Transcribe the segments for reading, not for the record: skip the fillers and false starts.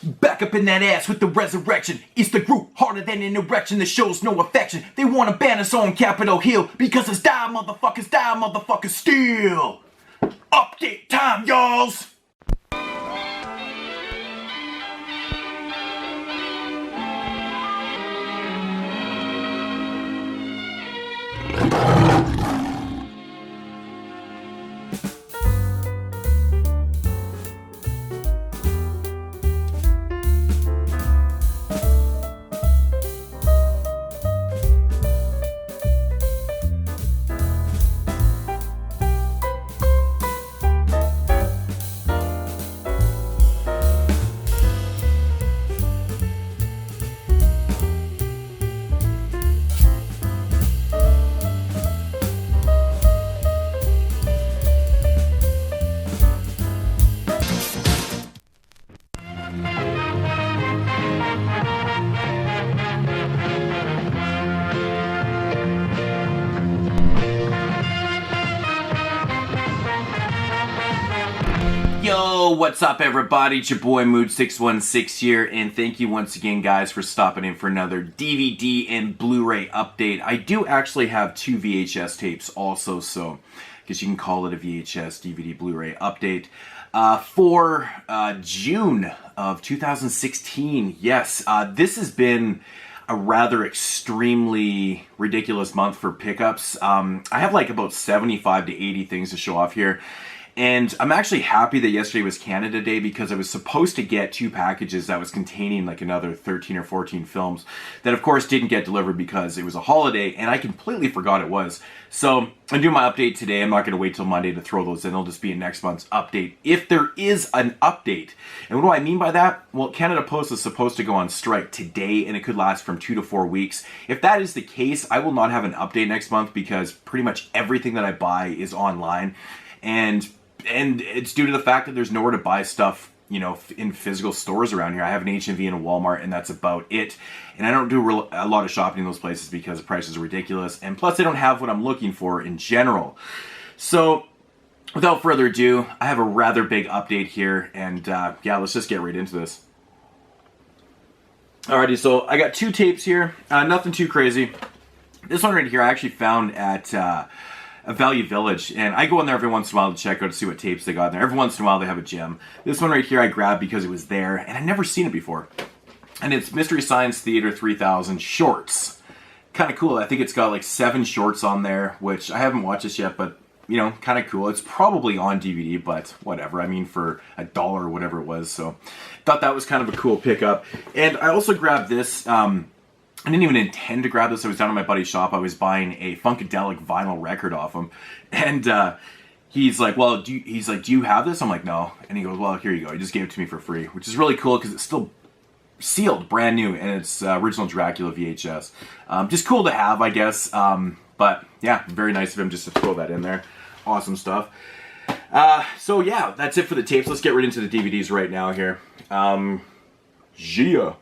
Back up in that ass with the resurrection. It's the group harder than an erection that shows no affection. They want to ban us on Capitol Hill because it's die motherfuckers still. Update time, y'alls. Yo, what's up everybody? It's your boy Mood616 here, and thank you once again guys for stopping in for another DVD and Blu-ray update. I do actually have two VHS tapes also, so I guess you can call it a VHS DVD Blu-ray update for June of 2016. Yes, this has been a rather extremely ridiculous month for pickups. I have like about 75 to 80 things to show off here. And I'm actually happy that yesterday was Canada Day because I was supposed to get two packages that was containing like another 13 or 14 films that of course didn't get delivered because it was a holiday and I completely forgot it was. So I'm doing my update today. I'm not going to wait till Monday to throw those in. It'll just be in next month's update if there is an update. And what do I mean by that? Well, Canada Post is supposed to go on strike today and it could last from 2 to 4 weeks. If that is the case, I will not have an update next month because pretty much everything that I buy is online. And it's due to the fact that there's nowhere to buy stuff, you know, in physical stores around here. I have an H&V and a Walmart, and that's about it. And I don't do a lot of shopping in those places because the prices are ridiculous. And plus, they don't have what I'm looking for in general. So, without further ado, I have a rather big update here. And, yeah, let's just get right into this. Alrighty, so I got two tapes here. Nothing too crazy. This one right here I actually found at a Value Village, and I go in there every once in a while to check out to see what tapes they got in there. Every once in a while they have a gem. This one right here I grabbed because it was there, and I'd never seen it before. And it's Mystery Science Theater 3000 shorts. Kind of cool. I think it's got like 7 shorts on there, which I haven't watched this yet, but you know, kind of cool. It's probably on DVD, but whatever. I mean, for $1 or whatever it was, so thought that was kind of a cool pickup. And I also grabbed this. I didn't even intend to grab this. I was down at my buddy's shop. I was buying a Funkadelic vinyl record off him. And he's like, well, do you have this? I'm like, no. And he goes, well, here you go. He just gave it to me for free, which is really cool because it's still sealed, brand new, and it's original Dracula VHS. Just cool to have, I guess. But yeah, very nice of him just to throw that in there. Awesome stuff. So yeah, that's it for the tapes. Let's get right into the DVDs right now here. Yeah.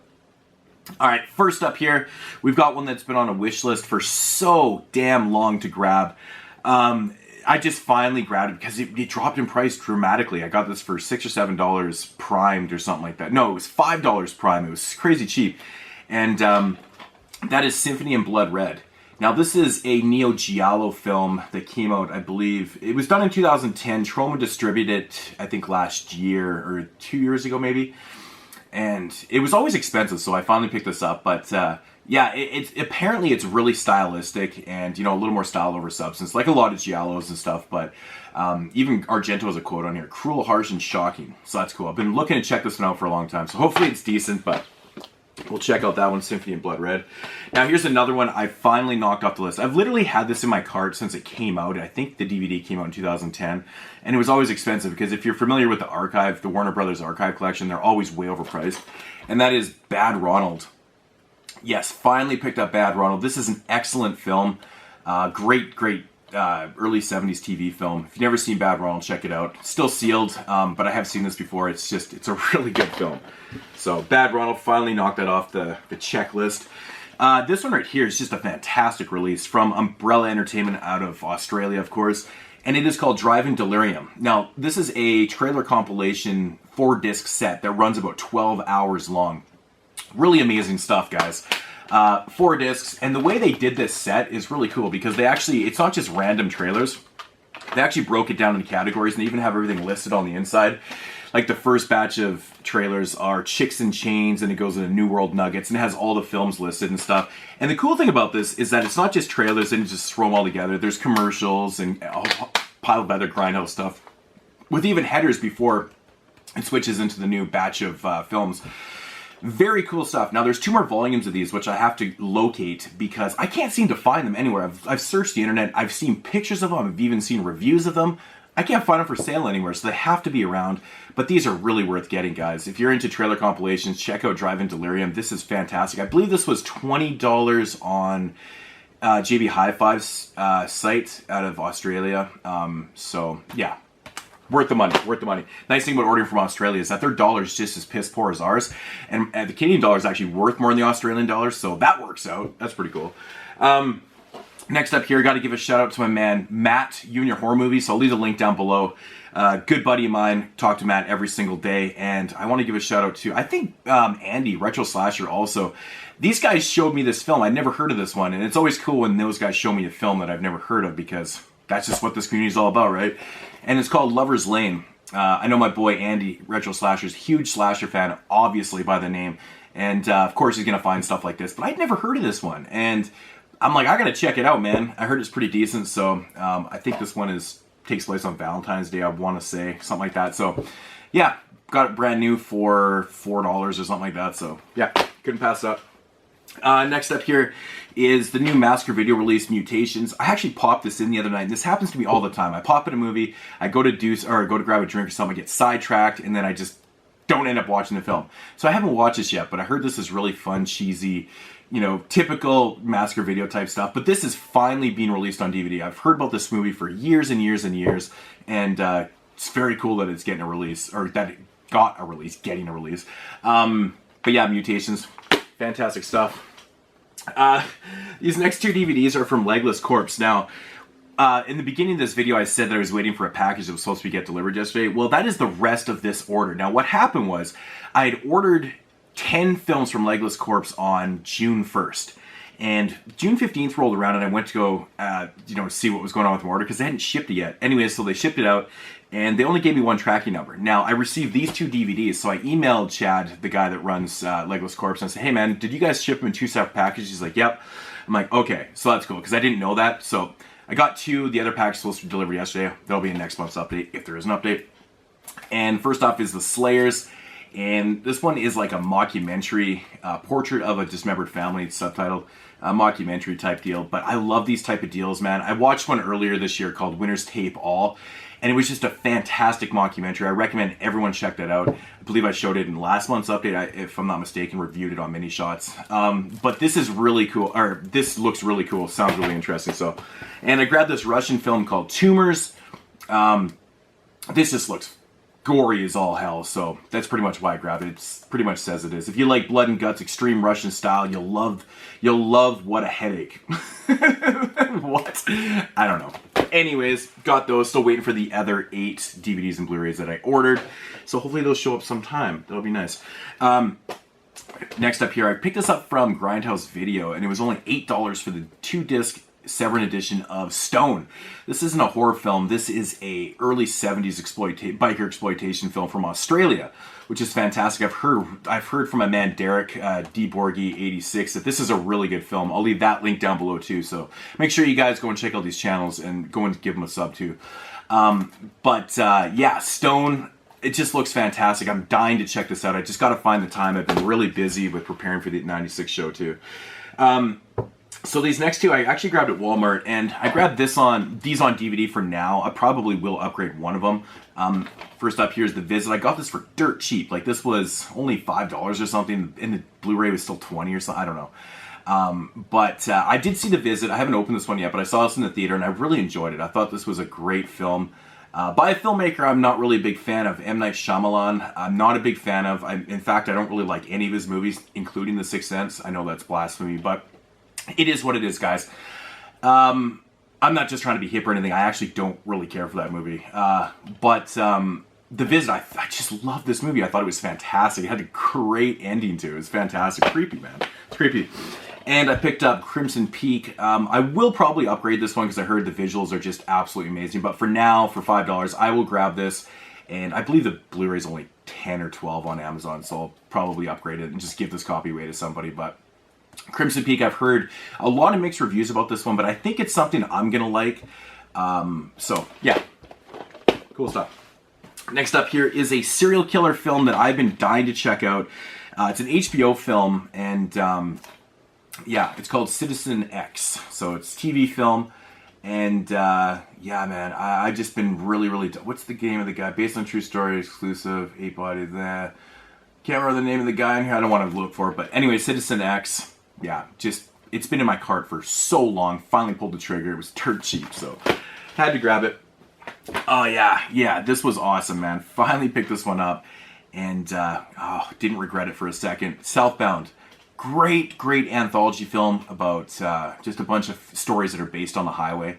Alright, first up here, we've got one that's been on a wish list for so damn long to grab. I just finally grabbed it because it dropped in price dramatically. I got this for $6 or $7 primed or something like that. No, it was $5 prime. It was crazy cheap. And that is Symphony in Blood Red. Now, this is a Neo Giallo film that came out, I believe. It was done in 2010. Troma distributed it, I think, last year or 2 years ago, maybe. And it was always expensive, so I finally picked this up. But yeah, apparently it's really stylistic and, you know, a little more style over substance, like a lot of Giallos and stuff. But even Argento has a quote on here: cruel, harsh, and shocking. So that's cool. I've been looking to check this one out for a long time, so hopefully it's decent. But we'll check out that one, Symphony in Blood Red. Now here's another one I finally knocked off the list. I've literally had this in my cart since it came out. I think the DVD came out in 2010. And it was always expensive because if you're familiar with the archive, the Warner Brothers archive collection, they're always way overpriced. And that is Bad Ronald. Yes, finally picked up Bad Ronald. This is an excellent film. Great early 70s TV film. If you've never seen Bad Ronald, check it out. Still sealed, but I have seen this before. It's a really good film. So Bad Ronald finally knocked that off the checklist. This one right here is just a fantastic release from Umbrella Entertainment out of Australia, of course. And it is called Driving Delirium. Now, this is a trailer compilation 4-disc set that runs about 12 hours long. Really amazing stuff, guys. 4 discs, and the way they did this set is really cool because they actually, it's not just random trailers. They actually broke it down into categories, and they even have everything listed on the inside. Like the first batch of trailers are Chicks and Chains, and it goes into New World Nuggets, and it has all the films listed and stuff. And the cool thing about this is that it's not just trailers and just throw them all together. There's commercials and a pile of other grindhouse stuff, with even headers before it switches into the new batch of films. Very cool stuff. Now, there's 2 more volumes of these, which I have to locate because I can't seem to find them anywhere. I've searched the internet. I've seen pictures of them. I've even seen reviews of them. I can't find them for sale anywhere, so they have to be around. But these are really worth getting, guys. If you're into trailer compilations, check out Drive-In Delirium. This is fantastic. I believe this was $20 on JB Hi-Fi's site out of Australia. So, yeah. Worth the money, worth the money. Nice thing about ordering from Australia is that their dollar is just as piss poor as ours. And the Canadian dollar is actually worth more than the Australian dollar, so that works out. That's pretty cool. Next up here, got to give a shout out to my man, Matt, You and Your Horror Movie. So I'll leave the link down below. Good buddy of mine, talk to Matt every single day. And I want to give a shout out to, I think, Andy, RetroSlasher also. These guys showed me this film. I'd never heard of this one. And it's always cool when those guys show me a film that I've never heard of because that's just what this community is all about, right? And it's called Lover's Lane. I know my boy Andy, RetroSlasher, is a huge slasher fan, obviously by the name. And of course he's going to find stuff like this. But I'd never heard of this one. And I'm like, I got to check it out, man. I heard it's pretty decent. So I think this one takes place on Valentine's Day, I want to say. Something like that. So yeah, got it brand new for $4 or something like that. So yeah, couldn't pass it up. Next up here is the new Massacre video release, Mutations. I actually popped this in the other night, and this happens to me all the time. I pop in a movie, I go to grab a drink or something, I get sidetracked, and then I just don't end up watching the film. So I haven't watched this yet, but I heard this is really fun, cheesy, you know, typical Massacre video type stuff. But this is finally being released on DVD. I've heard about this movie for years and years and years, and it's very cool that it's getting a release, or that it got a release, getting a release. But yeah, Mutations, fantastic stuff. These next 2 DVDs are from Legless Corpse. Now, in the beginning of this video, I said that I was waiting for a package that was supposed to get delivered yesterday. Well, that is the rest of this order. Now, what happened was I had ordered 10 films from Legless Corpse on June 1st. And June 15th rolled around, and I went to go, see what was going on with my order because they hadn't shipped it yet. Anyway, so they shipped it out, and they only gave me 1 tracking number. Now, I received these 2 DVDs, so I emailed Chad, the guy that runs Legless Corpse, and I said, hey, man, did you guys ship them in 2 separate packages? He's like, yep. I'm like, okay, so that's cool, because I didn't know that. So I got 2. The other package was supposed to be delivered yesterday. That'll be in next month's update, if there is an update. And first off is The Slayers. And this one is like a mockumentary, portrait of a dismembered family, subtitle, mockumentary type deal. But I love these type of deals, man. I watched one earlier this year called Winner's Tape All, and it was just a fantastic mockumentary. I recommend everyone check that out. I believe I showed it in last month's update, if I'm not mistaken, reviewed it on Mini Shots. But this is really cool, or this looks really cool, sounds really interesting. So, and I grabbed this Russian film called Tumors. This just looks gory as all hell, so that's pretty much why I grabbed it. It pretty much says it is. If you like blood and guts, extreme Russian style, you'll love What a Headache. What? I don't know. Anyways, got those. Still waiting for the other 8 DVDs and Blu-rays that I ordered. So hopefully those show up sometime. That'll be nice. Next up here, I picked this up from Grindhouse Video, and it was only $8 for the 2-disc Severin edition of Stone. This isn't a horror film. This is a early 70s biker exploitation film from Australia, which is fantastic. I've heard from my man Derek D Borgie 86 that this is a really good film. I'll leave that link down below too. So make sure you guys go and check out these channels and go and give them a sub too. Yeah, Stone. It just looks fantastic. I'm dying to check this out. I just got to find the time. I've been really busy with preparing for the 96 show too. So these next 2 I actually grabbed at Walmart, and I grabbed these on DVD for now. I probably will upgrade one of them. First up, here's The Visit. I got this for dirt cheap. Like, this was only $5 or something, and the Blu-ray was still 20 or something. I don't know. I did see The Visit. I haven't opened this one yet, but I saw this in the theater, and I really enjoyed it. I thought this was a great film. By a filmmaker I'm not really a big fan of, M. Night Shyamalan. I'm not a big fan of. In fact, I don't really like any of his movies, including The Sixth Sense. I know that's blasphemy, but it is what it is, guys. I'm not just trying to be hip or anything. I actually don't really care for that movie. The Visit, I just love this movie. I thought it was fantastic. It had a great ending to it. It was fantastic. Creepy, man. It's creepy. And I picked up Crimson Peak. I will probably upgrade this one because I heard the visuals are just absolutely amazing. But for now, for $5, I will grab this. And I believe the Blu-ray is only 10 or 12 on Amazon, so I'll probably upgrade it and just give this copy away to somebody. But Crimson Peak, I've heard a lot of mixed reviews about this one, but I think it's something I'm going to like. So, yeah. Cool stuff. Next up here is a serial killer film that I've been dying to check out. It's an HBO film, and yeah, it's called Citizen X. So it's TV film, and yeah, man, I've just been really, what's the name of the guy? Based on true story, exclusive, 8-body, can't remember the name of the guy in here. I don't want to look for it, but anyway, Citizen X, yeah, just, it's been in my cart for so long. Finally pulled the trigger. It was dirt cheap, so had to grab it. Oh yeah, this was awesome, man. Finally picked this one up, and didn't regret it for a second. Southbound, great anthology film about just a bunch of stories that are based on the highway,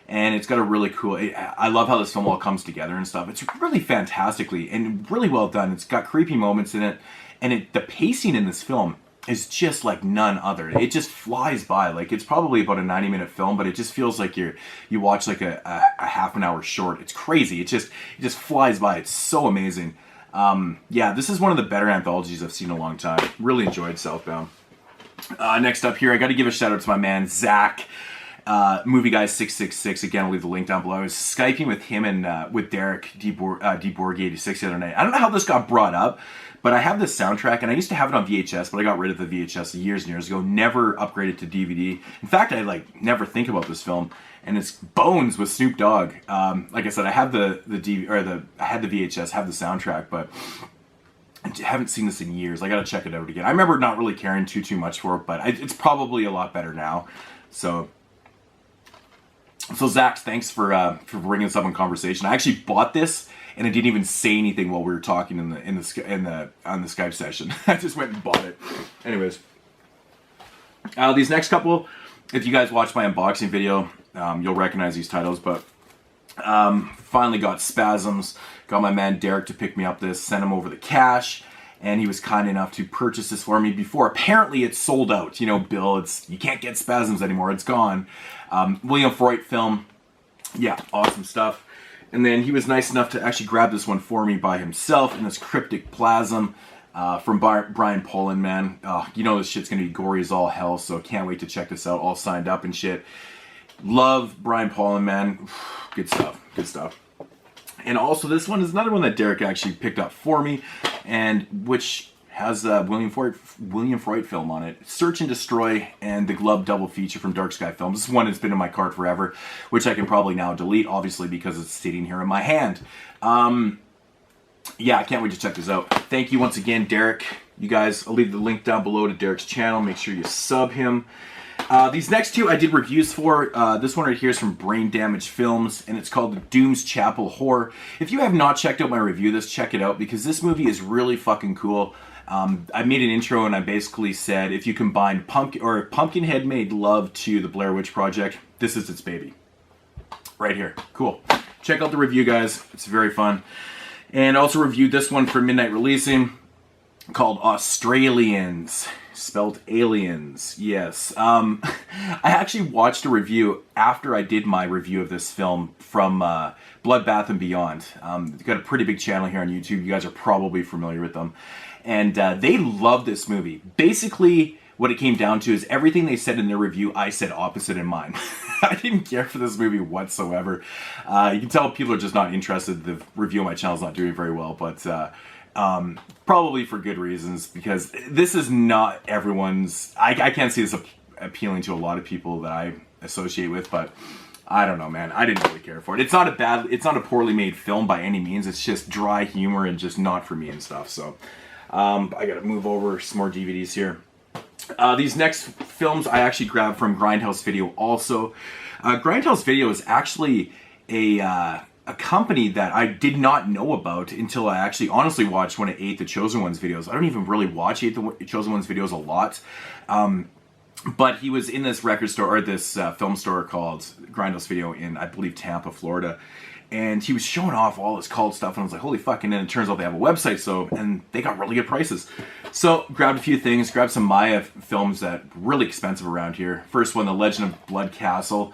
and it's got a really cool. I love how this film all comes together and stuff. It's really fantastically and really well done. It's got creepy moments in it, and the pacing in this film is just like none other. It just flies by. Like, it's probably about a 90-minute film, but it just feels like you watch like a half an hour short. It's crazy. It just flies by. It's so amazing. Yeah, this is one of the better anthologies I've seen in a long time. Really enjoyed Southbound. Next up here, I got to give a shout out to my man Zach, Movie Guy 666. Again, I'll leave the link down below. I was Skyping with him and with Derek DeBorg 86 the other night. I don't know how this got brought up, but I have this soundtrack, and I used to have it on VHS, but I got rid of the VHS years and years ago. Never upgraded to DVD. In fact, I never think about this film, and it's Bones with Snoop Dogg. Like I said, I have I had the VHS, have the soundtrack, but I haven't seen this in years. I got to check it out again. I remember not really caring too much for it, but it's probably a lot better now. So Zach, thanks for bringing this up in conversation. I actually bought this, and I didn't even say anything while we were talking on the Skype session. I just went and bought it. Anyways, these next couple, if you guys watch my unboxing video, you'll recognize these titles. But finally got Spasms. Got my man Derek to pick me up this. Sent him over the cash, and he was kind enough to purchase this for me before. Apparently, it's sold out. You know, Bill, you can't get Spasms anymore. It's gone. William Freud film. Yeah, awesome stuff. And then he was nice enough to actually grab this one for me by himself in this Cryptic Plasm from Brian Poland, man. You know this shit's going to be gory as all hell, so can't wait to check this out. All signed up and shit. Love Brian Poland, man. Good stuff. And also this one is another one that Derek actually picked up for me, and which has a William Freud film on it. Search and Destroy and the Glove double feature from Dark Sky Films. This is one that's been in my cart forever, which I can probably now delete, obviously, because it's sitting here in my hand. Yeah, I can't wait to check this out. Thank you once again, Derek. You guys, I'll leave the link down below to Derek's channel. Make sure you sub him. These next two I did reviews for. This one right here is from Brain Damage Films, and it's called The Doom's Chapel Horror. If you have not checked out my review of this, check it out, because this movie is really fucking cool. I made an intro and I basically said, if you combine Pumpkinhead made love to the Blair Witch Project, this is its baby. Right here. Cool. Check out the review, guys. It's very fun. And also reviewed this one for Midnight Releasing, called Australians. Spelled aliens. Yes. I actually watched a review after I did my review of this film from Bloodbath and Beyond. They've got a pretty big channel here on YouTube. You guys are probably familiar with them. And they love this movie. Basically, what it came down to is everything they said in their review, I said opposite in mine. I didn't care for this movie whatsoever. You can tell people are just not interested. The review on my channel is not doing very well, but probably for good reasons, because this is not everyone's... I can't see this appealing to a lot of people that I associate with, but I don't know, man. I didn't really care for it. It's not a poorly made film by any means. It's just dry humor and just not for me and stuff, so... I gotta move over some more DVDs here. These next films I actually grabbed from Grindhouse Video also. Grindhouse Video is actually a company that I did not know about until I actually honestly watched one of Eight the Chosen Ones videos. I don't even really watch Eight the Chosen Ones videos a lot. But he was in this record store, or this film store called Grindhouse Video in, I believe, Tampa, Florida. and he was showing off all his cult stuff, and I was like, holy fuck. And then it turns out they have a website, and they got really good prices. So grabbed a few things, grabbed some Maya films that are really expensive around here. First one, The Legend of Blood Castle.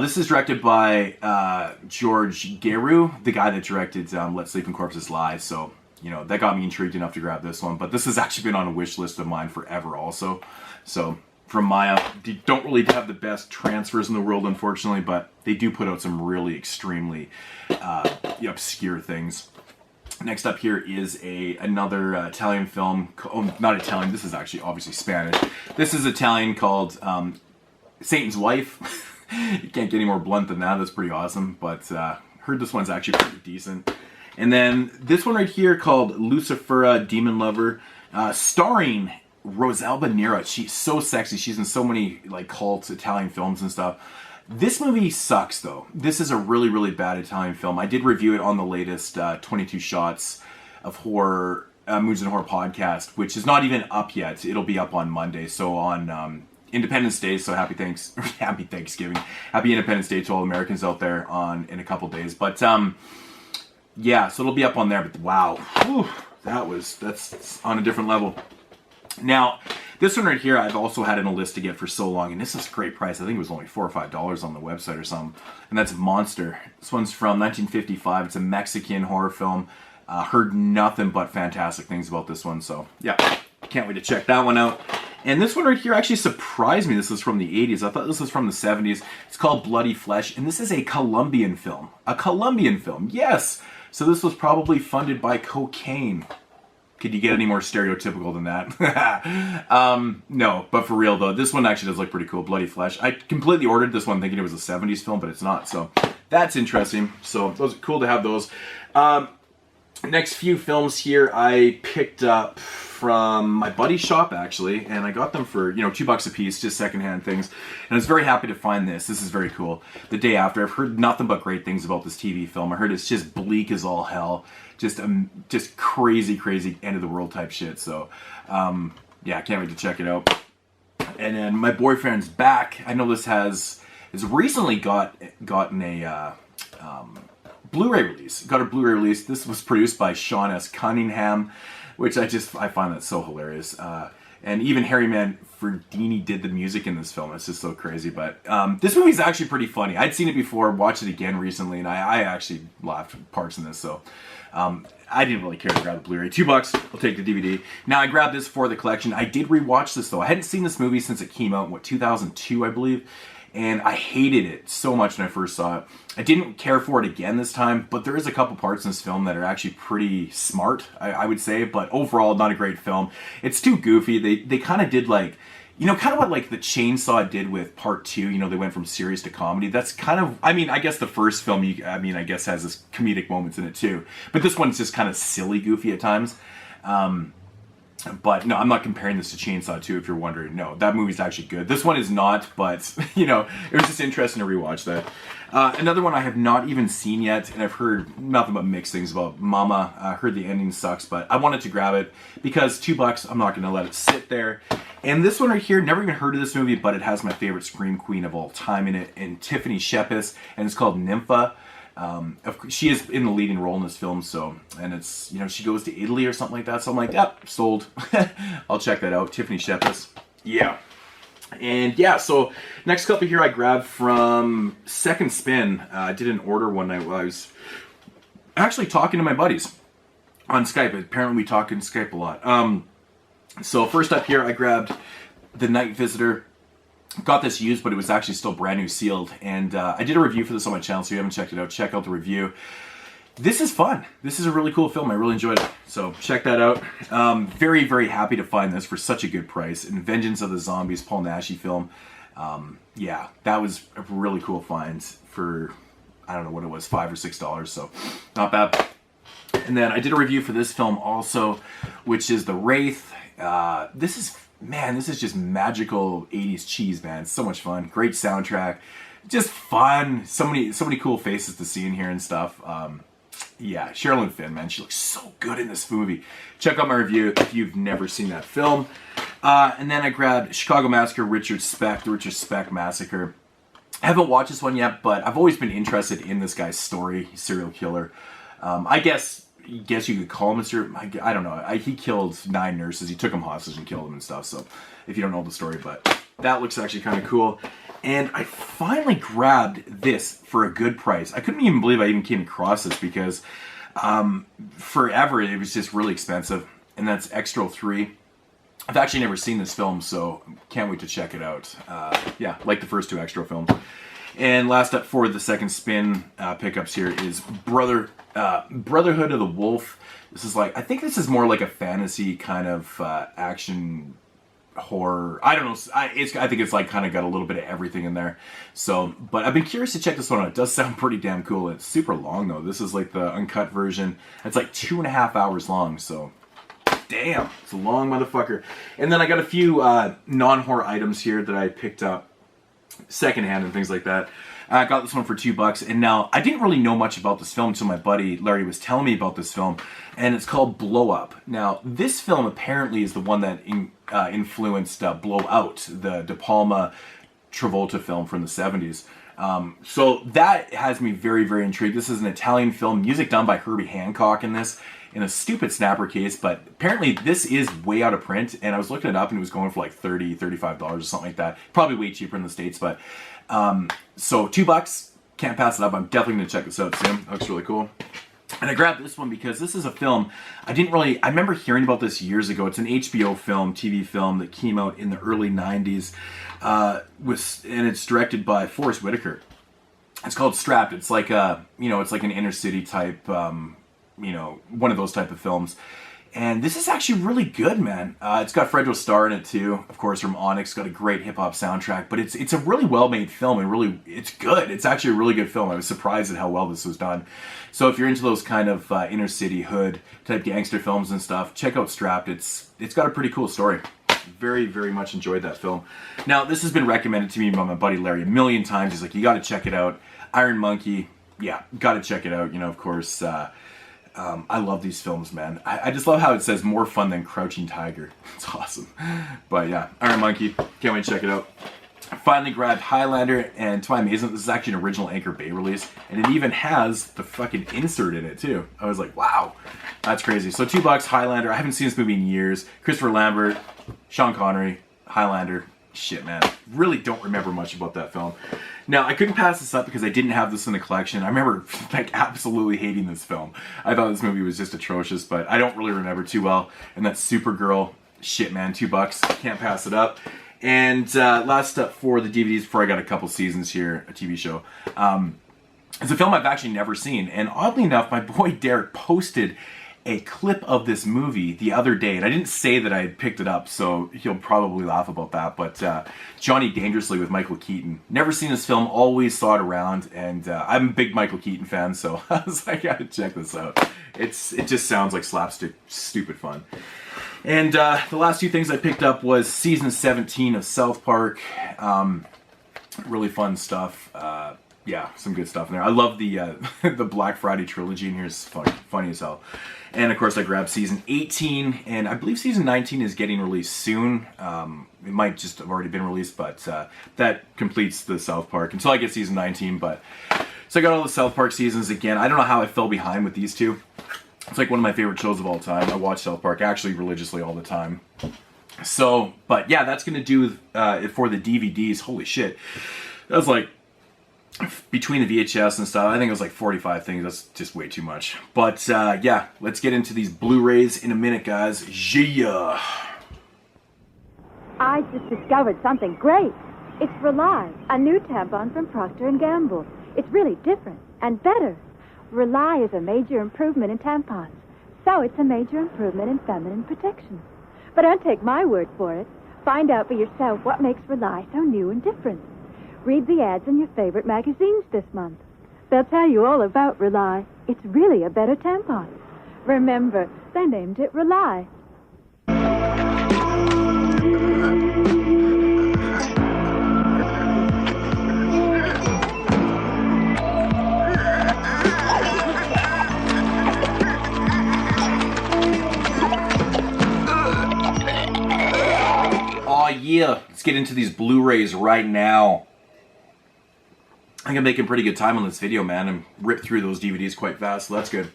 This is directed by George Geru, the guy that directed Let Sleeping Corpses Lie. So, you know, that got me intrigued enough to grab this one. But this has actually been on a wish list of mine forever also. So, from Maya, they don't really have the best transfers in the world, unfortunately, but they do put out some really extremely obscure things. Next up here is another Italian film. Oh, not Italian. This is actually obviously Spanish. This is Italian called Satan's Wife. You can't get any more blunt than that. That's pretty awesome. But heard this one's actually pretty decent. And then this one right here called Lucifera Demon Lover, starring Rosalba Nera. She's so sexy. She's in so many like cult Italian films and stuff. This movie sucks though. This is a really, really bad Italian film. I did review it on the latest 22 Shots of Horror, Moods and Horror podcast, which is not even up yet. It'll be up on Monday. So on Independence Day, so happy Thanksgiving. Happy Independence Day to all Americans out there in a couple days. But yeah, so it'll be up on there. But wow, whew, that's on a different level. Now, this one right here, I've also had in a list to get for so long, and this is a great price. I think it was only $4 or $5 on the website or something, and that's Monster. This one's from 1955. It's a Mexican horror film. Heard nothing but fantastic things about this one, so yeah, can't wait to check that one out. And this one right here actually surprised me. This is from the 80s. I thought this was from the 70s. It's called Bloody Flesh, and this is a Colombian film. A Colombian film, yes! So this was probably funded by cocaine. Could you get any more stereotypical than that? No, but for real though, this one actually does look pretty cool, Bloody Flesh. I completely ordered this one thinking it was a 70s film, but it's not, so that's interesting. So those are cool to have those. Next few films here I picked up from my buddy's shop actually, and I got them for, $2 a piece, just secondhand things. And I was very happy to find this. This is very cool. The day after, I've heard nothing but great things about this TV film. I heard it's just bleak as all hell. Just crazy, crazy end of the world type shit. So, yeah, I can't wait to check it out. And then my boyfriend's back. I know this has recently gotten a Blu-ray release. Got a Blu-ray release. This was produced by Sean S. Cunningham, which I find that so hilarious. And even Harry Manfredini did the music in this film. It's just so crazy. But this movie's actually pretty funny. I'd seen it before, watched it again recently, and I actually laughed at parts in this. So I didn't really care to grab the Blu-ray. $2, I'll take the DVD. Now I grabbed this for the collection. I did rewatch this though. I hadn't seen this movie since it came out in 2002, I believe. And I hated it so much when I first saw it. I didn't care for it again this time, but there is a couple parts in this film that are actually pretty smart, I would say. But overall, not a great film. It's too goofy. They kind of did like, kind of what like the Chainsaw did with part 2. They went from serious to comedy. That's kind of, I guess the first film, I guess has this comedic moments in it too. But this one's just kind of silly goofy at times. But no, I'm not comparing this to Chainsaw 2 if you're wondering. No, that movie's actually good. This one is not, but, it was just interesting to rewatch that. Another one I have not even seen yet, and I've heard nothing but mixed things about. Mama. I heard the ending sucks, but I wanted to grab it because $2, I'm not going to let it sit there. And this one right here, never even heard of this movie, but it has my favorite Scream Queen of all time in it, and Tiffany Shepis, and it's called Nympha. She is in the leading role in this film, so, and it's, she goes to Italy or something like that, so I'm like, yep, sold. I'll check that out. Tiffany Shepis. Yeah. And yeah, so next couple here I grabbed from Second Spin. I did an order one night while I was actually talking to my buddies on Skype. Apparently we talk in Skype a lot. So first up here I grabbed The Night Visitor. Got this used, but it was actually still brand new sealed. And I did a review for this on my channel, so if you haven't checked it out, check out the review. This is fun. This is a really cool film. I really enjoyed it. So check that out. Very, very happy to find this for such a good price. And Vengeance of the Zombies, Paul Naschy film. Yeah, that was a really cool find for, I don't know what it was, $5 or $6. So not bad. And then I did a review for this film also, which is The Wraith. This is just magical 80s cheese, man. It's so much fun. Great soundtrack. Just fun. So many cool faces to see in here and stuff. Yeah, Sherilyn Fenn, man. She looks so good in this movie. Check out my review if you've never seen that film. And then I grabbed Chicago Massacre, The Richard Speck Massacre. I haven't watched this one yet, but I've always been interested in this guy's story. He's a serial killer. I guess you could call him a serial... I don't know. He killed 9 nurses. He took them hostage and killed them and stuff. So if you don't know the story, but that looks actually kind of cool. And I finally grabbed this for a good price. I couldn't even believe I even came across this because forever it was just really expensive. And that's Extra 3. I've actually never seen this film, so can't wait to check it out. Yeah, like the first 2 Extra films. And last up for the second spin pickups here is Brotherhood of the Wolf. This is like, I think this is more like a fantasy kind of action horror. I don't know. I think it's like kind of got a little bit of everything in there. So, but I've been curious to check this one out. It does sound pretty damn cool. It's super long though. This is like the uncut version. It's like 2.5 hours long. So, damn, it's a long motherfucker. And then I got a few non-horror items here that I picked up secondhand and things like that. I got this one for $2, and now I didn't really know much about this film until my buddy Larry was telling me about this film, and it's called Blow Up. Now, this film apparently is the one that influenced Blow Out, the De Palma Travolta film from the 70s. So that has me very, very intrigued. This is an Italian film, music done by Herbie Hancock in this, in a stupid snapper case, but apparently this is way out of print, and I was looking it up and it was going for like $30, $35 or something like that. Probably way cheaper in the States, but so $2, can't pass it up. I'm definitely gonna check this out soon. It looks really cool. And I grabbed this one because this is a film I remember hearing about this years ago. It's an HBO film, TV film that came out in the early 90s, and it's directed by Forrest Whitaker. It's called Strapped. It's like it's like an inner city type, one of those type of films. And this is actually really good, man. It's got Fred Starr in it too, of course, from Onyx. Got a great hip hop soundtrack, but it's a really well made film, and it's good. It's actually a really good film. I was surprised at how well this was done. So if you're into those kind of inner city hood type gangster films and stuff, check out Strapped. It's got a pretty cool story. Very, very much enjoyed that film. Now, this has been recommended to me by my buddy Larry a million times. He's like, you got to check it out. Iron Monkey, yeah, got to check it out. Of course. I love these films, man. I just love how it says more fun than Crouching Tiger. It's awesome. But yeah, Iron Monkey, can't wait to check it out. I finally grabbed Highlander, and to my amazement, this is actually an original Anchor Bay release, and it even has the fucking insert in it too. I was like, wow, that's crazy. So $2, Highlander. I haven't seen this movie in years. Christopher Lambert, Sean Connery, Highlander. Shit, man. Really don't remember much about that film. Now, I couldn't pass this up because I didn't have this in the collection. I remember, absolutely hating this film. I thought this movie was just atrocious, but I don't really remember too well. And that's Supergirl. Shit, man. $2. Can't pass it up. And last up for the DVDs before I got a couple seasons here, a TV show. It's a film I've actually never seen. And oddly enough, my boy Derek posted a clip of this movie the other day, and I didn't say that I had picked it up, so he'll probably laugh about that, but Johnny Dangerously with Michael Keaton. Never seen this film, always saw it around, and I'm a big Michael Keaton fan, so I was like, I gotta check this out. It just sounds like slapstick, stupid fun. And the last 2 things I picked up was season 17 of South Park. Really fun stuff. Yeah, some good stuff in there. I love the the Black Friday trilogy in here. It's funny as hell. And of course I grabbed season 18, and I believe season 19 is getting released soon. It might just have already been released, but that completes the South Park until I get season 19. But so I got all the South Park seasons again. I don't know how I fell behind with these 2. It's like one of my favorite shows of all time. I watch South Park actually religiously all the time. So, but yeah, that's gonna do it for the DVDs. Holy shit, that was like, between the VHS and stuff, I think it was like 45 things. That's just way too much. But yeah, let's get into these Blu-rays in a minute, guys. Yeah. I just discovered something great. It's Rely, a new tampon from Procter & Gamble. It's really different and better. Rely is a major improvement in tampons, so it's a major improvement in feminine protection. But don't take my word for it. Find out for yourself what makes Rely so new and different. Read the ads in your favorite magazines this month. They'll tell you all about Rely. It's really a better tampon. Remember, they named it Rely. Oh yeah, let's get into these Blu-rays right now. I think I'm making pretty good time on this video, man. I'm ripped through those DVDs quite fast, so that's good.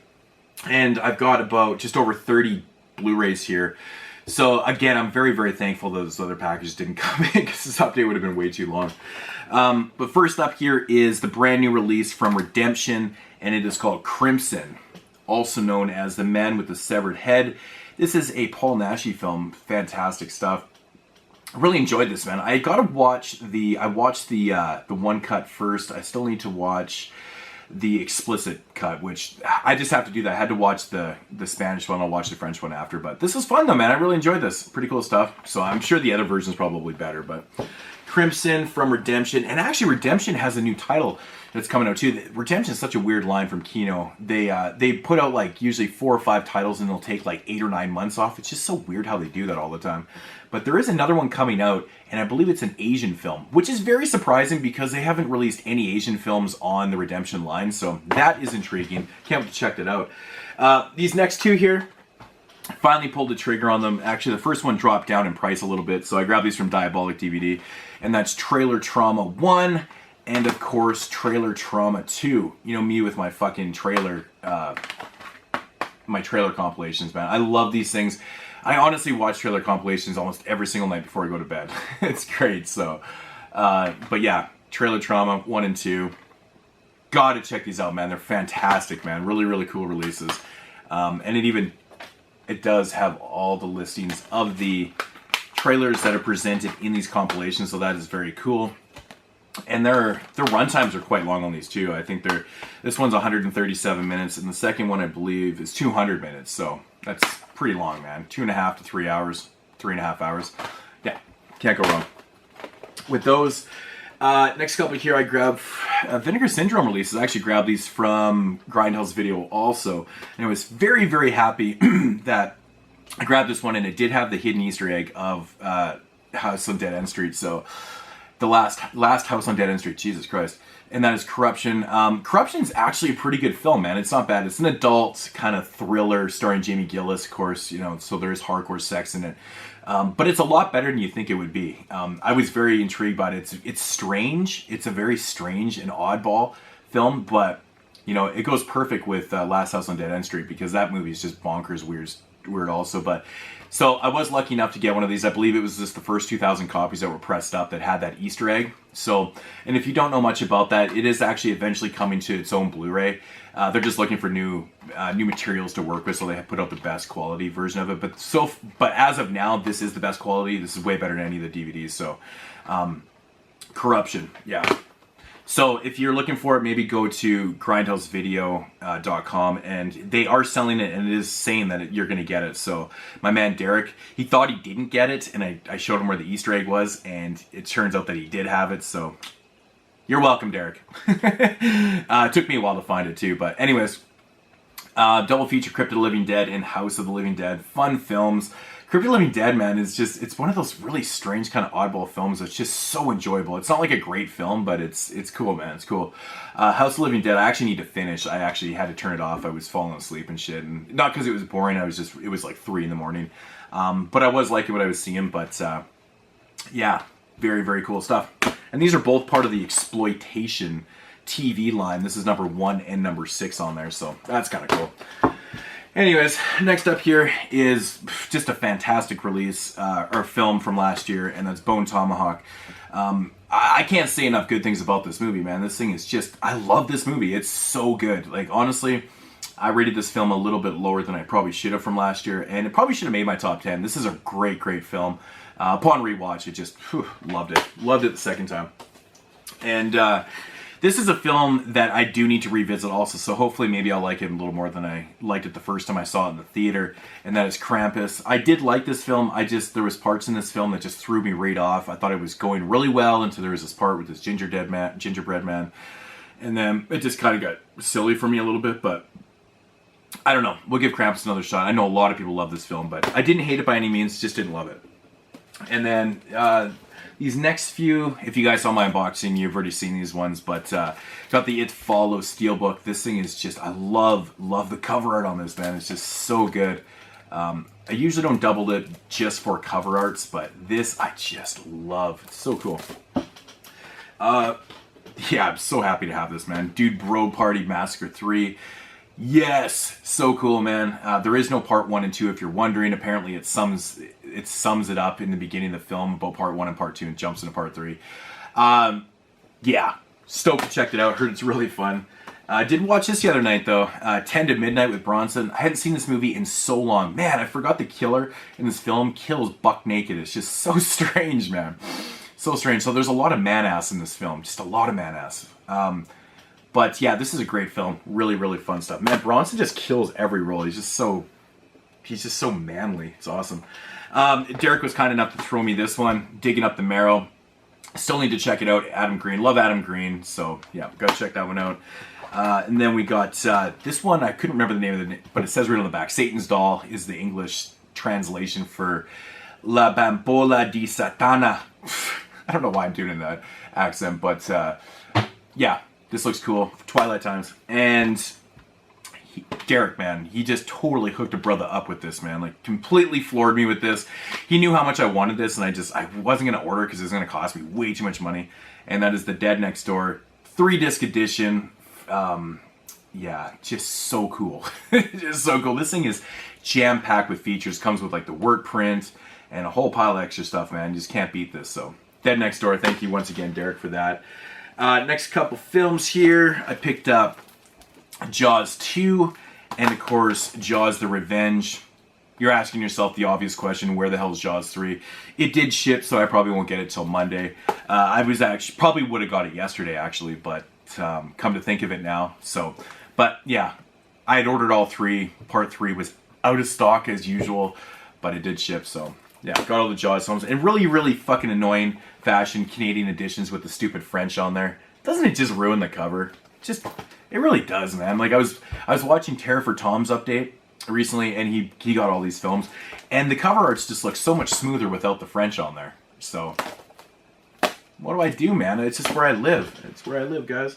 And I've got about just over 30 Blu-rays here. So again, I'm very, very thankful that those other packages didn't come in because this update would have been way too long. But first up here is the brand new release from Redemption, and it is called Crimson, also known as The Man with the Severed Head. This is a Paul Naschy film. Fantastic stuff. I really enjoyed this, man. I gotta watch I watched the one cut first. I still need to watch the explicit cut, which I just have to do that. I had to watch the Spanish one. I'll watch the French one after. But this was fun though, man. I really enjoyed this. Pretty cool stuff. So I'm sure the other version's probably better, but Crimson from Redemption. And actually Redemption has a new title that's coming out too. Redemption is such a weird line from Kino. They put out like usually 4 or 5 titles and they'll take like 8 or 9 months off. It's just so weird how they do that all the time. But there is another one coming out, and I believe it's an Asian film, which is very surprising because they haven't released any Asian films on the Redemption line, so that is intriguing. Can't wait to check that out. These next two here, I finally pulled the trigger on them. Actually, the first one dropped down in price a little bit, so I grabbed these from Diabolic DVD, and that's Trailer Trauma 1, and of course, Trailer Trauma 2. You know me with my fucking trailer, my trailer compilations, man. I love these things. I honestly watch trailer compilations almost every single night before I go to bed. It's great, so. But yeah, Trailer Trauma 1 and 2. Gotta check these out, man. They're fantastic, man. Really, really cool releases. And it does have all the listings of the trailers that are presented in these compilations, so that is very cool. And their runtimes are quite long on these too. I think this one's 137 minutes, and the second one I believe is 200 minutes. So that's pretty long, man. 2.5 to 3 hours, 3.5 hours. Yeah, can't go wrong with those. Next couple here, I grabbed Vinegar Syndrome releases. I actually grabbed these from Grindhouse Video also, and I was very, very happy that I grabbed this one, and it did have the hidden Easter egg of House on Dead End Street. So the last House on Dead End Street, Jesus Christ. And that is Corruption. Corruption's actually a pretty good film, man. It's not bad. It's an adult kind of thriller starring Jamie Gillis, of course, you know, so there's hardcore sex in it. But it's a lot better than you think it would be. I was very intrigued by it. It's strange. It's a very strange and oddball film, but, you know, it goes perfect with Last House on Dead End Street because that movie is just bonkers weird also. But so I was lucky enough to get one of these. I believe it was just the first 2,000 copies that were pressed up that had that Easter egg. So, and if you don't know much about that, it is actually eventually coming to its own Blu-ray. They're just looking for new materials to work with, so they put out the best quality version of it. But as of now, this is the best quality. This is way better than any of the DVDs. So, Corruption, yeah. So if you're looking for it, maybe go to grindhousevideo.com, and they are selling it, and it is saying that you're going to get it. So my man Derek, he thought he didn't get it, and I showed him where the Easter egg was, and it turns out that he did have it. So you're welcome, Derek. It took me a while to find it too, but anyways, double feature Crypt of the Living Dead and House of the Living Dead. Fun films. Crypt of the Living Dead, man, is just, it's one of those really strange kind of oddball films that's just so enjoyable. It's not like a great film, but it's cool, man. It's cool. House of the Living Dead, I actually need to finish. I actually had to turn it off. I was falling asleep and shit. And not because it was boring. It was like 3 in the morning. But I was liking what I was seeing. But yeah, very, very cool stuff. And these are both part of the Exploitation TV line. This is number 1 and number 6 on there. So that's kind of cool. Anyways, next up here is just a fantastic release, or film from last year, and that's Bone Tomahawk. I can't say enough good things about this movie, man. This thing is just, I love this movie. It's so good. Like, honestly, I rated this film a little bit lower than I probably should have from last year, and it probably should have made my top 10. This is a great, great film. Upon rewatch, it just, loved it. Loved it the second time. And, this is a film that I do need to revisit also, so hopefully maybe I'll like it a little more than I liked it the first time I saw it in the theater, and that is Krampus. I did like this film, there was parts in this film that just threw me right off. I thought it was going really well until there was this part with this gingerbread man, and then it just kind of got silly for me a little bit, but I don't know. We'll give Krampus another shot. I know a lot of people love this film, but I didn't hate it by any means, just didn't love it. And then, these next few, if you guys saw my unboxing, you've already seen these ones, but got the It Follows Steelbook. This thing is just, I love the cover art on this, man. It's just so good. I usually don't double it just for cover arts, but this I just love. It's so cool. Yeah, I'm so happy to have this, man. Dude, Bro Party Massacre 3. Yes, so cool, man. There is no part 1 and 2 if you're wondering. Apparently it sums it up in the beginning of the film about part 1 and part 2 and jumps into part 3. Yeah, stoked to check it out. Heard it's really fun. Didn't watch this the other night though. 10 to Midnight with Bronson. I hadn't seen this movie in so long. Man, I forgot the killer in this film kills buck naked. It's just so strange, man. So strange. So there's a lot of man-ass in this film. Just a lot of man-ass. But yeah, this is a great film. Really, really fun stuff. Man, Bronson just kills every role. He's just so manly. It's awesome. Derek was kind enough to throw me this one, Digging Up the Marrow. Still need to check it out. Adam Green. Love Adam Green. So yeah, gotta check that one out. And then we got this one. I couldn't remember the name of it, but it says right on the back. Satan's Doll is the English translation for La Bambola di Satana. I don't know why I'm doing that accent, but yeah. This looks cool. Twilight Times. And Derek, man, he just totally hooked a brother up with this, man. Like, completely floored me with this. He knew how much I wanted this, and I wasn't going to order because it was going to cost me way too much money. And that is The Dead Next Door 3-disc edition. Yeah, just so cool. Just so cool. This thing is jam-packed with features. Comes with, like, the work print and a whole pile of extra stuff, man. You just can't beat this. So, Dead Next Door, thank you once again, Derek, for that. Next couple films here, I picked up Jaws 2 and, of course, Jaws the Revenge. You're asking yourself the obvious question, where the hell is Jaws 3? It did ship, so I probably won't get it till Monday. I was actually, probably would have got it yesterday, actually, but come to think of it now. So, but yeah, I had ordered all 3. Part 3 was out of stock as usual, but it did ship, so yeah, got all the Jaws films. And really, really fucking annoying fashion Canadian editions with the stupid French on there. Doesn't it just ruin the cover? It really does, man. Like I was watching Terror for Tom's update recently, and he got all these films, and the cover arts just look so much smoother without the French on there. So what do I do, man? It's just where I live. It's where I live, guys.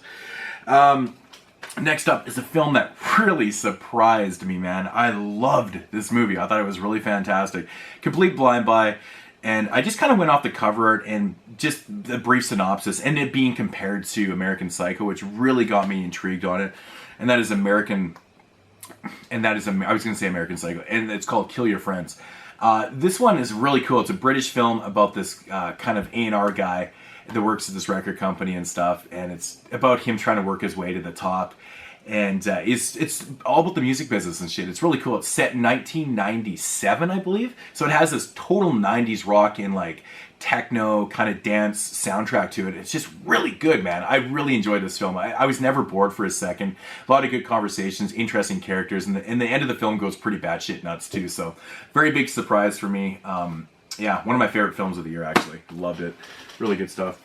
Next up is a film that really surprised me, man. I loved this movie. I thought it was really fantastic. Complete blind buy. And I just kind of went off the cover art and just the brief synopsis, and it being compared to American Psycho, which really got me intrigued on it. And that is I was going to say American Psycho, and it's called Kill Your Friends. This one is really cool. It's a British film about this kind of A&R guy that works at this record company and stuff, and it's about him trying to work his way to the top. And it's all about the music business and shit. It's really cool. It's set in 1997, I believe. So it has this total 90s rock and like techno kind of dance soundtrack to it. It's just really good, man. I really enjoyed this film. I was never bored for a second. A lot of good conversations, interesting characters, and the end of the film goes pretty batshit nuts too. So very big surprise for me. Yeah, one of my favorite films of the year, actually. Loved it. Really good stuff.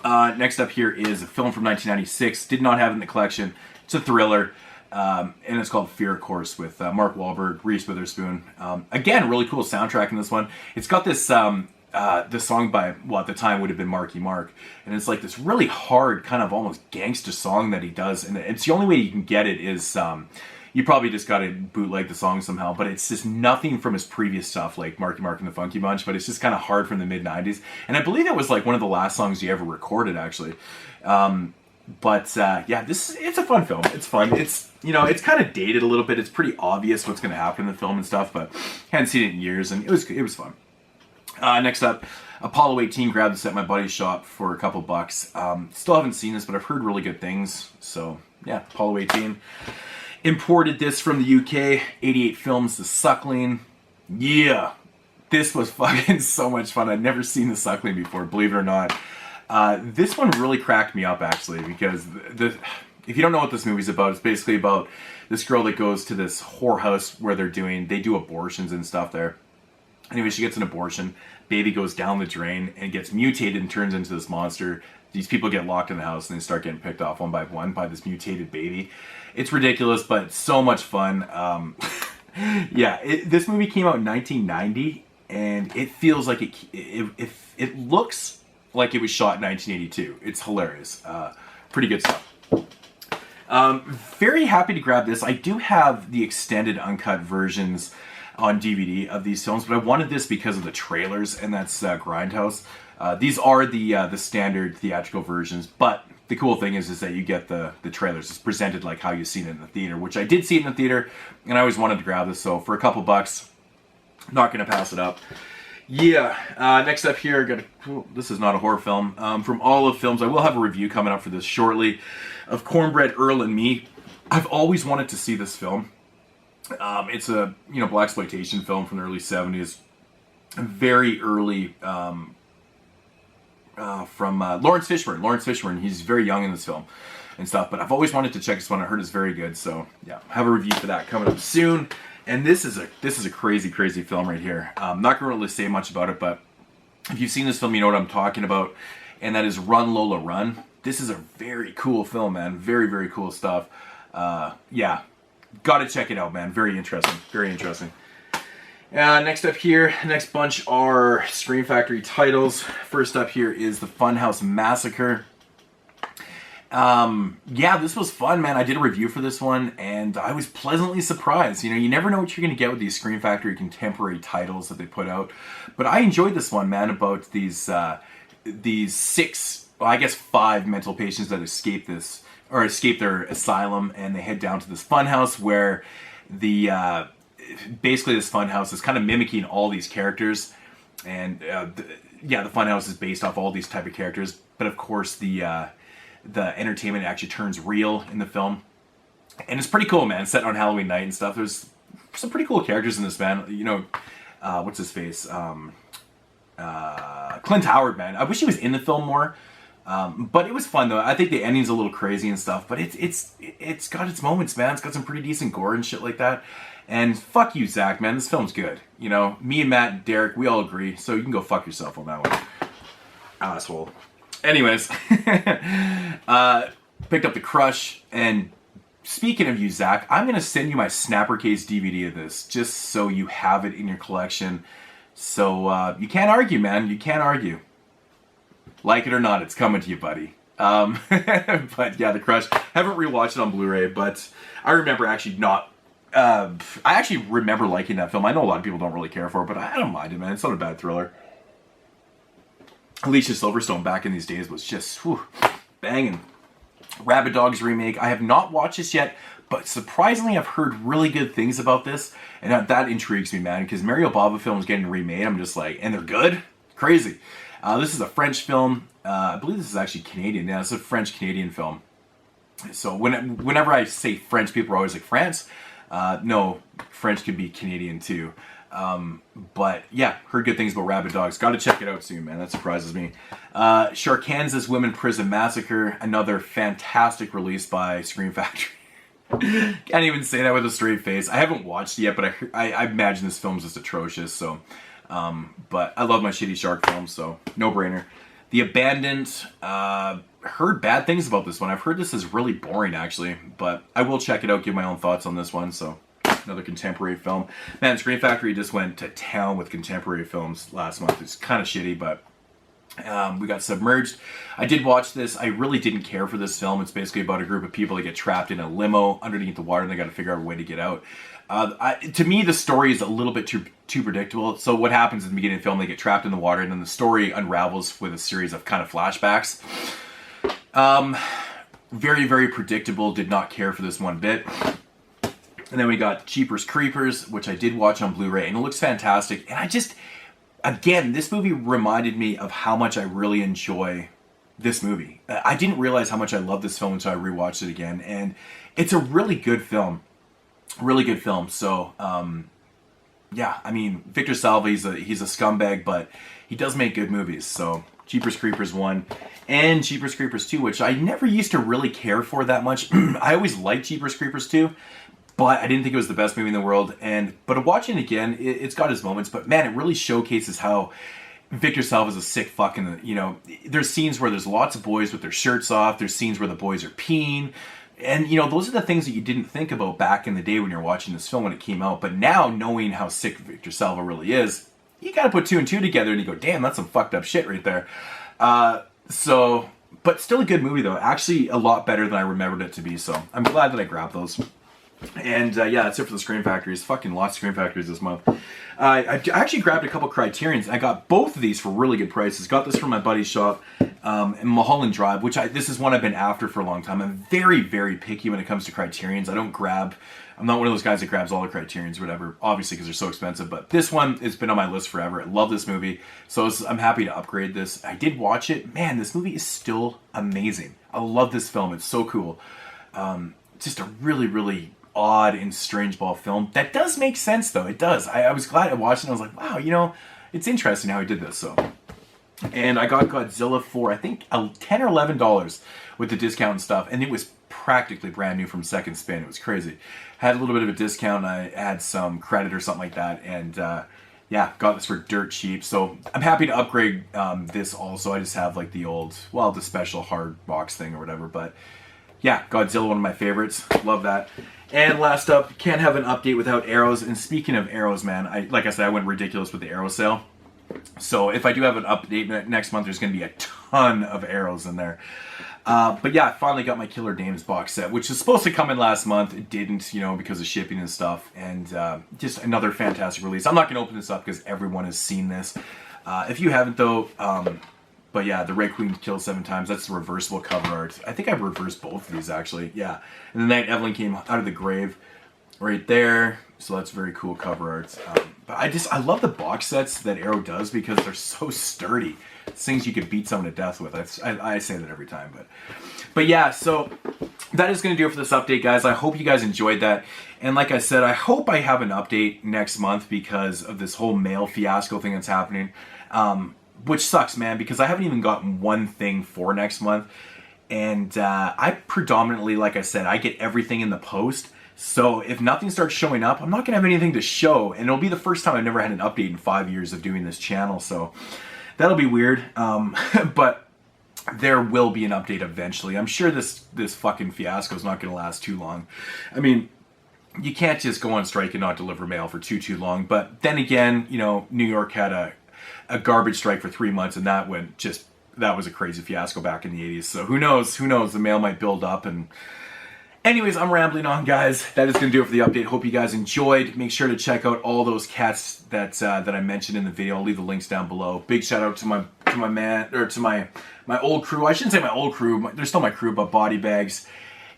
Next up here is a film from 1996. Did not have it in the collection. It's a thriller, and it's called Fear, of course, with Mark Wahlberg, Reese Witherspoon. Again, really cool soundtrack in this one. It's got this this song by, well, at the time would have been Marky Mark, and it's like this really hard, kind of almost gangster song that he does, and it's the only way you can get it is you probably just got to bootleg the song somehow, but it's just nothing from his previous stuff, like Marky Mark and the Funky Bunch, but it's just kind of hard from the mid-90s, and I believe it was like one of the last songs he ever recorded, actually. But yeah, it's a fun film. It's fun. It's, you know, it's kind of dated a little bit. It's pretty obvious what's going to happen in the film and stuff, but hadn't seen it in years, and it was fun. Next up, Apollo 18. Grabbed this at my buddy's shop for a couple bucks. Still haven't seen this, but I've heard really good things. So yeah, Apollo 18. Imported this from the UK. 88 Films, The Suckling. Yeah, this was fucking so much fun. I'd never seen The Suckling before, believe it or not. This one really cracked me up, actually, because if you don't know what this movie's about, it's basically about this girl that goes to this whorehouse where they do abortions and stuff there. Anyway, she gets an abortion, baby goes down the drain and gets mutated and turns into this monster. These people get locked in the house and they start getting picked off one by this mutated baby. It's ridiculous, but so much fun. Yeah, this movie came out in 1990, and it feels like it looks like it was shot in 1982. It's hilarious. Pretty good stuff. Very happy to grab this. I do have the extended uncut versions on DVD of these films, but I wanted this because of the trailers, and that's Grindhouse. These are the standard theatrical versions, but the cool thing is that you get the trailers. It's presented like how you've seen it in the theater, which I did see it in the theater, and I always wanted to grab this, so for a couple bucks, not going to pass it up. Yeah, next up here, this is not a horror film. From Olive Films, I will have a review coming up for this shortly, of Cornbread Earl and Me. I've always wanted to see this film. It's a blaxploitation film from the early 70s, very early, from Lawrence Fishburne. Lawrence Fishburne, he's very young in this film and stuff, but I've always wanted to check this one. I heard it's very good, so yeah, have a review for that coming up soon. And this is a crazy film right here. I'm not going to really say much about it, but if you've seen this film, you know what I'm talking about, and that is Run Lola Run. This is a very cool film, man. Very cool stuff. Yeah, gotta check it out, man. Very interesting. Next up here, next bunch are Scream Factory titles. First up here is the Funhouse Massacre. Yeah, this was fun, man. I did a review for this one, and I was pleasantly surprised. You never know what you're going to get with these Scream Factory contemporary titles that they put out. But I enjoyed this one, man, about these 6, well, I guess 5 mental patients that escape their asylum, and they head down to this funhouse where basically this funhouse is kind of mimicking all these characters, and the funhouse is based off all these type of characters, but of course the entertainment actually turns real in the film, and it's pretty cool, man. It's set on Halloween night and stuff. There's some pretty cool characters in this, man. What's his face? Clint Howard, man. I wish he was in the film more. But it was fun though. I think the ending's a little crazy and stuff, but it's got its moments, man. It's got some pretty decent gore and shit like that. And fuck you, Zach, man. This film's good. Me and Matt and Derek, we all agree. So you can go fuck yourself on that one, asshole. Anyways, picked up The Crush, and speaking of you, Zach, I'm gonna send you my Snapper Case DVD of this, just so you have it in your collection. So you can't argue, man. You can't argue. Like it or not, it's coming to you, buddy. But yeah, The Crush. Haven't rewatched it on Blu-ray, but I remember actually not. I actually remember liking that film. I know a lot of people don't really care for it, but I don't mind it, man. It's not a bad thriller. Alicia Silverstone back in these days was just banging. Rabid Dogs remake. I have not watched this yet, but surprisingly, I've heard really good things about this, and that intrigues me, man. Because Mario Bava film is getting remade. I'm just like, and they're good, crazy. This is a French film. I believe this is actually Canadian. Yeah, it's a French-Canadian film. So whenever I say French, people are always like, France? No, French could be Canadian too. But yeah, heard good things about Rabid Dogs. Got to check it out soon, man. That surprises me. Sharkansas Women Prison Massacre. Another fantastic release by Scream Factory. Can't even say that with a straight face. I haven't watched it yet, but I imagine this film's just atrocious. So, but I love my shitty shark films, so no brainer. The Abandoned. Heard bad things about this one. I've heard this is really boring, actually, but I will check it out, give my own thoughts on this one. So, another contemporary film. Man, Scream Factory just went to town with contemporary films last month. It's kind of shitty, but we got Submerged. I did watch this. I really didn't care for this film. It's basically about a group of people that get trapped in a limo underneath the water, and they got to figure out a way to get out. To me, the story is a little bit too predictable. So what happens in the beginning of the film, they get trapped in the water, and then the story unravels with a series of kind of flashbacks. Very, very predictable. Did not care for this one bit. And then we got Jeepers Creepers, which I did watch on Blu-ray, and it looks fantastic. And again, this movie reminded me of how much I really enjoy this movie. I didn't realize how much I love this film until I rewatched it again, and it's a really good film. Really good film. So, yeah, I mean, Victor Salva, he's a scumbag, but he does make good movies. So, Jeepers Creepers 1 and Jeepers Creepers 2, which I never used to really care for that much. I always liked Jeepers Creepers 2, but I didn't think it was the best movie in the world. But watching it again, it's got its moments, but man, it really showcases how Victor Salva is a sick fucking, there's scenes where there's lots of boys with their shirts off. There's scenes where the boys are peeing. And, those are the things that you didn't think about back in the day when you're watching this film when it came out. But now, knowing how sick Victor Salva really is, you gotta put 2 and 2 together and you go, damn, that's some fucked up shit right there. But still a good movie, though. Actually, a lot better than I remembered it to be, so I'm glad that I grabbed those. And yeah, that's it for the Scream Factories. Fucking lots of Scream Factories this month. I actually grabbed a couple Criterions. I got both of these for really good prices. Got this from my buddy's shop in Mulholland Drive, which this is one I've been after for a long time. I'm very, very picky when it comes to Criterions. I'm not one of those guys that grabs all the Criterions or whatever, obviously because they're so expensive. But this one has been on my list forever. I love this movie, so I'm happy to upgrade this. I did watch it. Man, this movie is still amazing. I love this film. It's so cool. Just a really, really odd and strange ball film. That does make sense, though. It does. I was glad I watched it. I was like, wow, you know, it's interesting how he did this. So, and I got Godzilla for, I think, $10 or $11 with the discount and stuff, and it was practically brand new from second spin. It was crazy. Had a little bit of a discount. I had some credit or something like that, and yeah, got this for dirt cheap. So I'm happy to upgrade this also. I just have like the special hard box thing or whatever, but yeah, Godzilla, one of my favorites. Love that. And last up, can't have an update without Arrows. And speaking of Arrows, man, like I said, I went ridiculous with the Arrow sale. So if I do have an update next month, there's going to be a ton of Arrows in there. But yeah, I finally got my Killer Dames box set, which is supposed to come in last month. It didn't, you know, because of shipping and stuff. And just another fantastic release. I'm not going to open this up because everyone has seen this. If you haven't, though, but yeah, the Red Queen kills 7 times. That's the reversible cover art. I think I reversed both of these, actually. Yeah. And the night Evelyn came out of the grave right there. So that's very cool cover art. But I love the box sets that Arrow does because they're so sturdy. It's things you could beat someone to death with. I say that every time. But yeah, so that is going to do it for this update, guys. I hope you guys enjoyed that. And like I said, I hope I have an update next month because of this whole mail fiasco thing that's happening. Which sucks, man, because I haven't even gotten one thing for next month. And I predominantly, like I said, I get everything in the post. So if nothing starts showing up, I'm not going to have anything to show. And it'll be the first time I've never had an update in 5 years of doing this channel. So that'll be weird. But there will be an update eventually. I'm sure this fucking fiasco is not going to last too long. I mean, you can't just go on strike and not deliver mail for too long. But then again, you know, New York had a garbage strike for 3 months, and that was a crazy fiasco back in the 80s. So who knows? The mail might build up. And anyways, I'm rambling on, guys. That is going to do it for the update. Hope you guys enjoyed. Make sure to check out all those cats that I mentioned in the video. I'll leave the links down below. Big shout out to my old crew. I shouldn't say my old crew. They're still my crew, but Body Bags.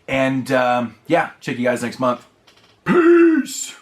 And yeah, check you guys next month. Peace.